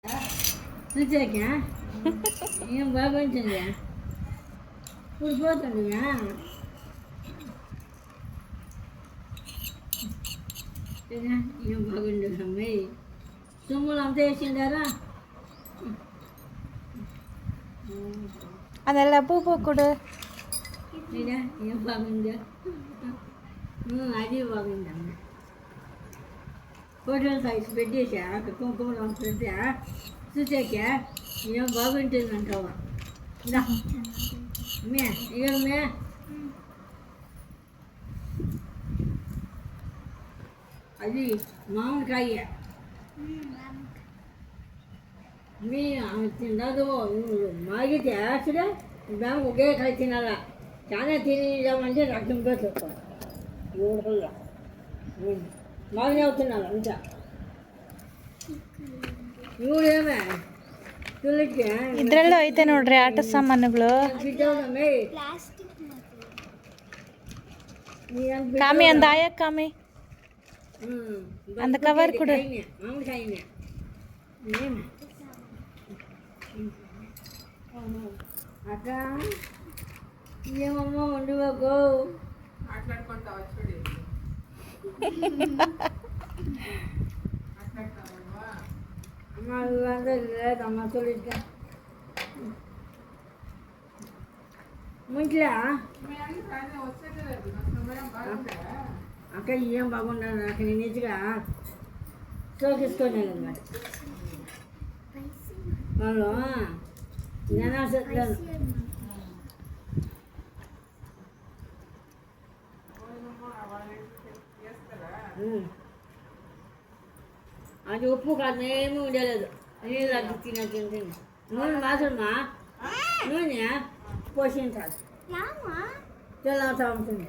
చూసాక ఏం బాగుంటుంది ఇప్పుడు పోతుందిగా ఏం బాగుండదు అమ్మాయి సొమ్ములు అంతా వేసిండారా ಅದೆಲ್ಲ ಪೂ ಕೊಡು ఏం బాగుందా అది బాగుందమ్మ ఫోటోలు సైజ్ పెట్టేసా కుంకుమలో పెడితే చూసాక ఏం బాగుంటుంది అంటావా మే ఇక మే అది మామిడికాయ మీ తినదు మాగితే అసలు మేము ఒకే కాయ తినాలా చాలా తినేదామంటే రక్తం పోతుంది ఊరుకుల్లో బాగానే అవుతున్నారు అంతా ఇవుడేమే ತುಳಿಕೆ ಇದ್ರಲ್ಲೂ ಐತೆ ನೋಡ್ರಿ ಆಟ ಸಾಮಾನುಗಳು ಕಾಮಿ ಅಂದ ಆಯಕ್ ಕಾಮಿ ಅಂದ ಕವರ್ ಕೊಡು అక్క ఏమమ్మా వండుకోకు అమ్మ లేదమ్మా తొలిగా ముంట్లా అక్క ఏం బాగుండదు అక్క నేను నిజంగా సోకిస్తున్నాను అన్నమాట వాళ్ళు జనాసత్రాలు అది ఉప్పు కాదు ఏమీ ఉండలేదు నీళ్ళు అది తినట్టు నూనె మాసమ్మా నూనె పోషించాలి తెల్లవుతా ఉంటుంది